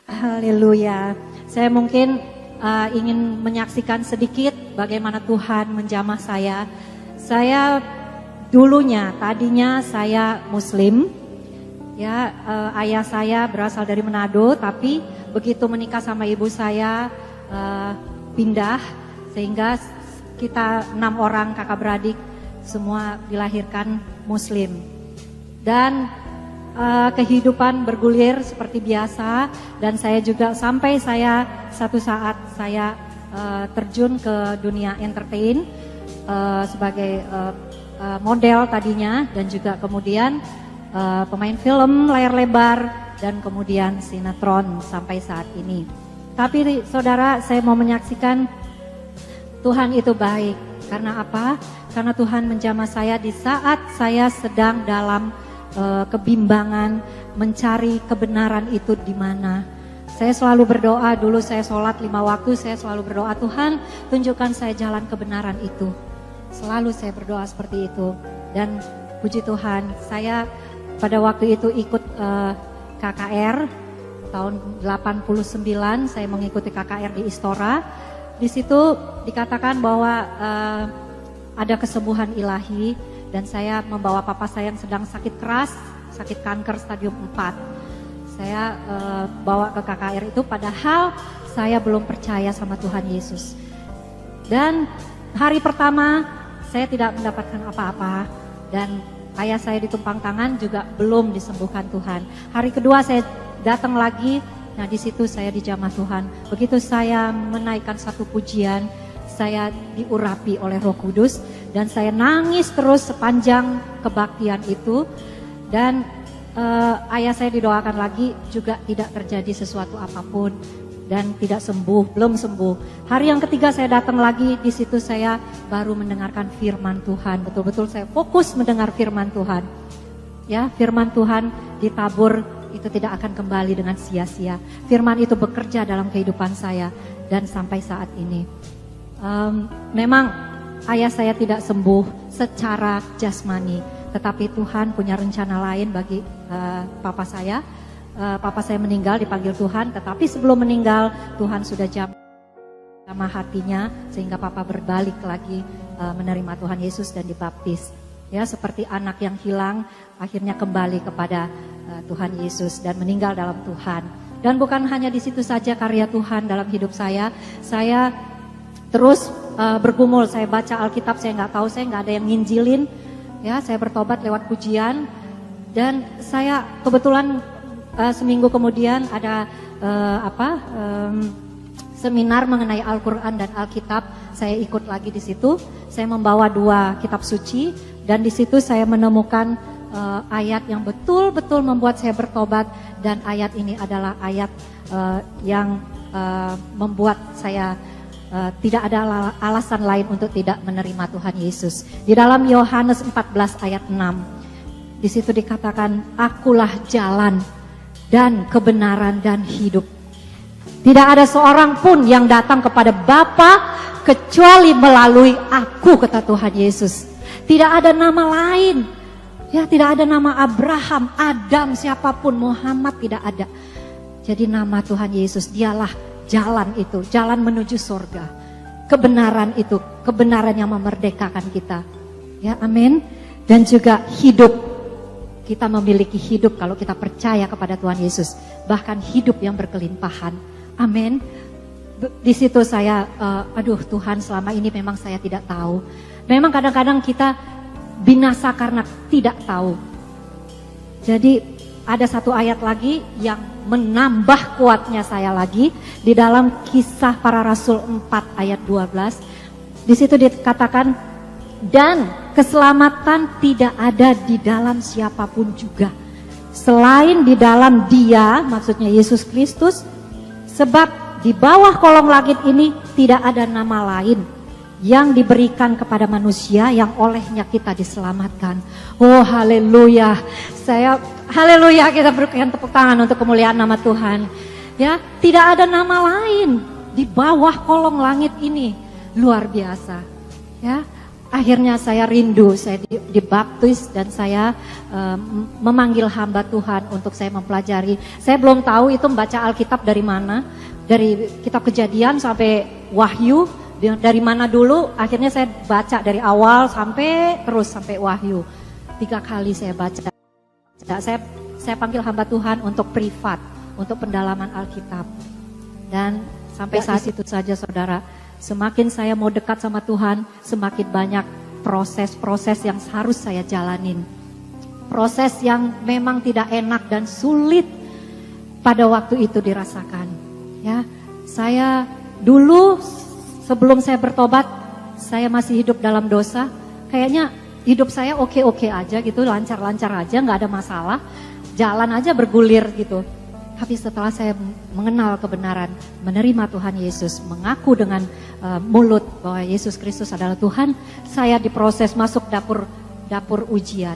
Haleluya. Saya mungkin ingin menyaksikan sedikit bagaimana Tuhan menjamah saya. Saya tadinya saya Muslim. Ya, ayah saya berasal dari Manado, tapi begitu menikah sama ibu saya pindah, sehingga kita 6 orang kakak beradik semua dilahirkan Muslim. Dan kehidupan bergulir seperti biasa, dan saya juga sampai satu saat saya terjun ke dunia entertain sebagai model tadinya, dan juga kemudian pemain film layar lebar, dan kemudian sinetron sampai saat ini. Tapi saudara, saya mau menyaksikan Tuhan itu baik. Karena apa? Karena Tuhan menjamah saya di saat saya sedang dalam kebimbangan, mencari kebenaran itu di mana. Saya selalu berdoa, dulu saya sholat 5 waktu, saya selalu berdoa, Tuhan tunjukkan saya jalan kebenaran itu. Selalu saya berdoa seperti itu. Dan puji Tuhan, saya pada waktu itu ikut KKR tahun 89, saya mengikuti KKR di Istora. Di situ dikatakan bahwa ada kesembuhan ilahi, dan saya membawa papa saya yang sedang sakit keras, sakit kanker stadium 4. Saya bawa ke KKR itu, padahal saya belum percaya sama Tuhan Yesus. Dan hari pertama saya tidak mendapatkan apa-apa, dan ayah saya ditumpang tangan juga belum disembuhkan Tuhan. Hari kedua saya datang lagi, nah di situ saya dijamah Tuhan. Begitu saya menaikkan satu pujian, saya diurapi oleh Roh Kudus, dan saya nangis terus sepanjang kebaktian itu. Dan ayah saya didoakan lagi, juga tidak terjadi sesuatu apapun, dan tidak sembuh, belum sembuh. Hari yang ketiga saya datang lagi, di situ saya baru mendengarkan firman Tuhan. Betul-betul saya fokus mendengar firman Tuhan. Ya, firman Tuhan ditabur itu tidak akan kembali dengan sia-sia. Firman itu bekerja dalam kehidupan saya, dan sampai saat ini. Memang ayah saya tidak sembuh secara jasmani, tetapi Tuhan punya rencana lain bagi papa saya. Papa saya meninggal, dipanggil Tuhan, tetapi sebelum meninggal Tuhan sudah jamah hatinya, sehingga papa berbalik lagi menerima Tuhan Yesus dan dibaptis. Ya, seperti anak yang hilang akhirnya kembali kepada Tuhan Yesus dan meninggal dalam Tuhan. Dan bukan hanya di situ saja karya Tuhan dalam hidup saya terus bergumul. Saya baca Alkitab, saya nggak tahu, saya nggak ada yang nginjilin. Ya, saya bertobat lewat pujian, dan saya kebetulan seminggu kemudian ada seminar mengenai Al-Quran dan Alkitab. Saya ikut lagi di situ. Saya membawa 2 kitab suci, dan di situ saya menemukan ayat yang betul-betul membuat saya bertobat, dan ayat ini adalah ayat yang membuat saya tidak ada alasan lain untuk tidak menerima Tuhan Yesus. Di dalam Yohanes 14 ayat 6, di situ dikatakan, akulah jalan dan kebenaran dan hidup. Tidak ada seorang pun yang datang kepada Bapa kecuali melalui aku, kata Tuhan Yesus. Tidak ada nama lain. Ya, tidak ada nama Abraham, Adam, siapapun, Muhammad, tidak ada. Jadi nama Tuhan Yesus, dialah jalan itu, jalan menuju surga. Kebenaran itu, kebenaran yang memerdekakan kita. Ya, amin. Dan juga hidup. Kita memiliki hidup kalau kita percaya kepada Tuhan Yesus. Bahkan hidup yang berkelimpahan. Amin. Di situ saya, Tuhan, selama ini memang saya tidak tahu. Memang kadang-kadang kita binasa karena tidak tahu. Jadi ada satu ayat lagi yang menambah kuatnya saya lagi di dalam Kisah Para Rasul 4 ayat 12. Di situ dikatakan, dan keselamatan tidak ada di dalam siapapun juga selain di dalam Dia, maksudnya Yesus Kristus, sebab di bawah kolong langit ini tidak ada nama lain yang diberikan kepada manusia yang olehnya kita diselamatkan. Oh, haleluya. Haleluya, kita berikan tepuk tangan untuk kemuliaan nama Tuhan. Ya, tidak ada nama lain di bawah kolong langit ini. Luar biasa. Ya, akhirnya saya rindu, saya dibaptis dan saya memanggil hamba Tuhan untuk saya mempelajari. Saya belum tahu itu membaca Alkitab dari mana, dari kitab Kejadian sampai Wahyu, dari mana dulu. Akhirnya saya baca dari awal sampai Wahyu. 3 kali saya baca. Saya panggil hamba Tuhan untuk privat, untuk pendalaman Alkitab. Dan sampai saat itu saja saudara, semakin saya mau dekat sama Tuhan, semakin banyak proses-proses yang harus saya jalanin. Proses yang memang tidak enak dan sulit pada waktu itu dirasakan. Ya, saya dulu sebelum saya bertobat, saya masih hidup dalam dosa. Kayaknya hidup saya oke-oke aja gitu, lancar-lancar aja, nggak ada masalah. Jalan aja bergulir gitu. Tapi setelah saya mengenal kebenaran, menerima Tuhan Yesus, mengaku dengan mulut bahwa Yesus Kristus adalah Tuhan, saya diproses masuk dapur ujian.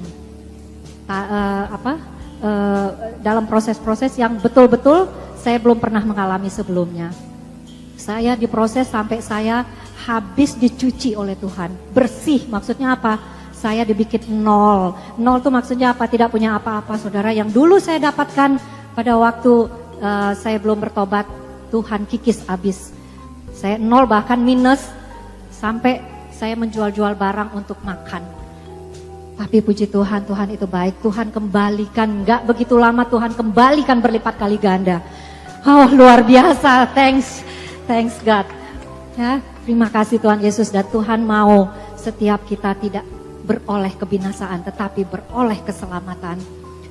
Dalam proses-proses yang betul-betul saya belum pernah mengalami sebelumnya. Saya diproses sampai saya habis dicuci oleh Tuhan. Bersih maksudnya apa? Saya dibikin nol. Nol itu maksudnya apa? Tidak punya apa-apa saudara. Yang dulu saya dapatkan pada waktu saya belum bertobat, Tuhan kikis habis. Saya nol bahkan minus, sampai saya menjual-jual barang untuk makan. Tapi puji Tuhan, Tuhan itu baik. Tuhan kembalikan, gak begitu lama Tuhan kembalikan berlipat kali ganda. Oh luar biasa, thanks God. Ya, terima kasih Tuhan Yesus, dan Tuhan mau setiap kita tidak beroleh kebinasaan, tetapi beroleh keselamatan.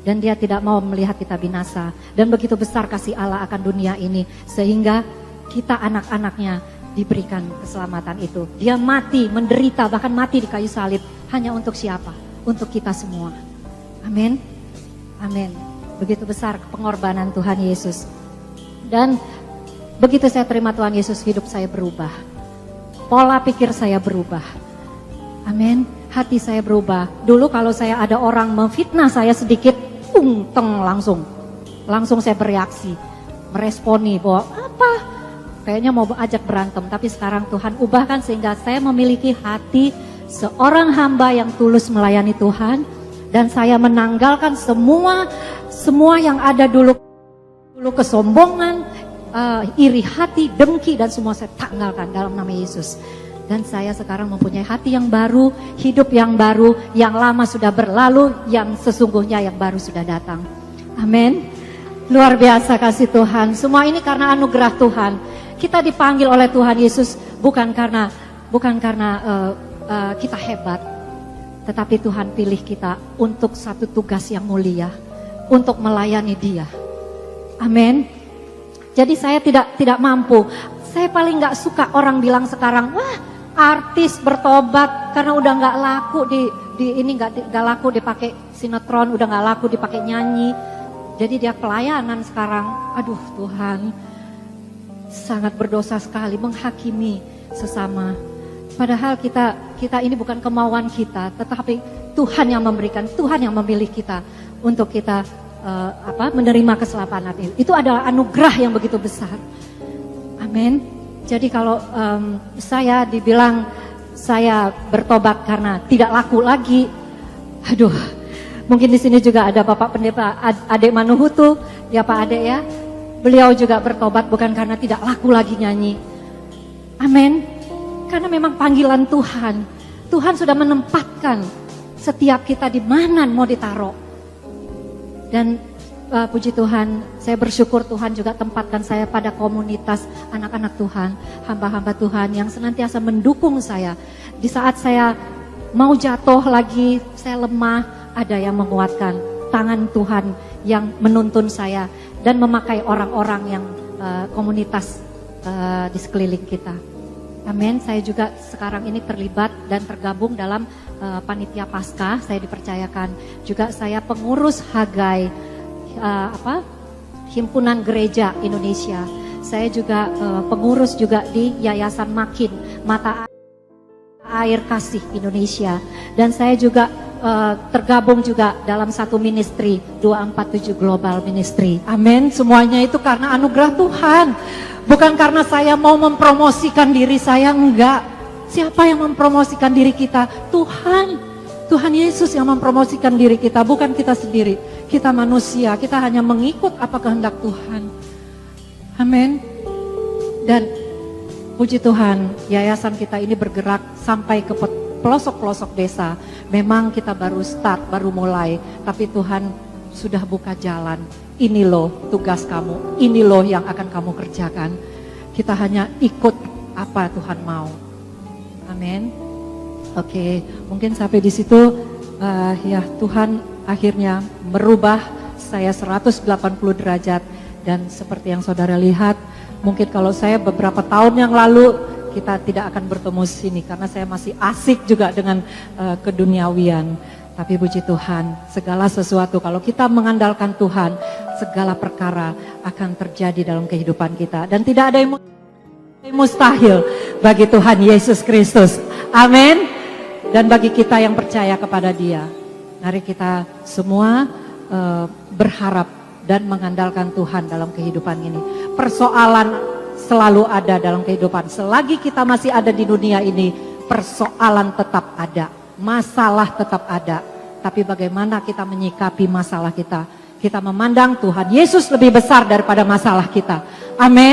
Dan dia tidak mau melihat kita binasa. Dan begitu besar kasih Allah akan dunia ini, sehingga kita anak-anaknya diberikan keselamatan itu. Dia mati, menderita, bahkan mati di kayu salib. Hanya untuk siapa? Untuk kita semua. Amin. Amin. Begitu besar pengorbanan Tuhan Yesus. Dan begitu saya terima Tuhan Yesus, hidup saya berubah. Pola pikir saya berubah. Amin. Hati saya berubah. Dulu kalau saya ada orang memfitnah saya sedikit, langsung saya bereaksi, meresponi bahwa apa, kayaknya mau ajak berantem. Tapi sekarang Tuhan ubahkan sehingga saya memiliki hati seorang hamba yang tulus melayani Tuhan, dan saya menanggalkan semua yang ada dulu kesombongan, iri hati, dengki, dan semua saya tanggalkan dalam nama Yesus. Dan saya sekarang mempunyai hati yang baru, hidup yang baru, yang lama sudah berlalu, yang sesungguhnya yang baru sudah datang. Amin. Luar biasa kasih Tuhan. Semua ini karena anugerah Tuhan. Kita dipanggil oleh Tuhan Yesus bukan karena kita hebat, tetapi Tuhan pilih kita untuk satu tugas yang mulia, untuk melayani Dia. Amin. Jadi saya tidak mampu. Saya paling nggak suka orang bilang sekarang, wah, artis bertobat karena udah nggak laku nggak laku dipakai sinetron, udah nggak laku dipakai nyanyi, jadi dia pelayanan sekarang. Aduh Tuhan, sangat berdosa sekali menghakimi sesama. Padahal kita ini bukan kemauan kita, tetapi Tuhan yang memberikan, Tuhan yang memilih kita untuk kita menerima keselamatan itu adalah anugerah yang begitu besar. Amin. Jadi kalau saya dibilang saya bertobat karena tidak laku lagi, aduh, mungkin di sini juga ada Bapak Pendeta Ade Manuhutu, ya Pak Ade ya, beliau juga bertobat bukan karena tidak laku lagi nyanyi. Amin. Karena memang panggilan Tuhan, Tuhan sudah menempatkan setiap kita di mana mau ditaruh. Dan puji Tuhan, saya bersyukur Tuhan juga tempatkan saya pada komunitas anak-anak Tuhan, hamba-hamba Tuhan yang senantiasa mendukung saya. Di saat saya mau jatuh lagi, saya lemah, ada yang menguatkan. Tangan Tuhan yang menuntun saya dan memakai orang-orang yang komunitas di sekeliling kita. Amin. Saya juga sekarang ini terlibat dan tergabung dalam panitia Paskah. Saya dipercayakan juga saya pengurus Hagai, Himpunan Gereja Indonesia. Saya juga pengurus juga di Yayasan Makin, Mata Air Kasih Indonesia. Dan saya juga tergabung juga dalam satu ministry, 247 Global Ministry. Amin. Semuanya itu karena anugerah Tuhan. Bukan karena saya mau mempromosikan diri saya, enggak. Siapa yang mempromosikan diri kita? Tuhan. Tuhan Yesus yang mempromosikan diri kita, bukan kita sendiri. Kita manusia, kita hanya mengikut apa kehendak Tuhan. Amin. Dan puji Tuhan, yayasan kita ini bergerak sampai ke pelosok-pelosok desa. Memang kita baru start, baru mulai, tapi Tuhan sudah buka jalan. Ini loh tugas kamu, ini loh yang akan kamu kerjakan. Kita hanya ikut apa Tuhan mau. Amin. Oke, mungkin sampai di situ ya Tuhan akhirnya merubah saya 180 derajat. Dan seperti yang saudara lihat, mungkin kalau saya beberapa tahun yang lalu kita tidak akan bertemu sini karena saya masih asik juga dengan keduniawian. Tapi puji Tuhan, segala sesuatu kalau kita mengandalkan Tuhan, segala perkara akan terjadi dalam kehidupan kita. Dan tidak ada yang mustahil bagi Tuhan Yesus Kristus. Amin. Dan bagi kita yang percaya kepada Dia, mari kita semua berharap dan mengandalkan Tuhan dalam kehidupan ini. Persoalan selalu ada dalam kehidupan. Selagi kita masih ada di dunia ini, persoalan tetap ada, masalah tetap ada. Tapi bagaimana kita menyikapi masalah kita? Kita memandang Tuhan Yesus lebih besar daripada masalah kita. Amin.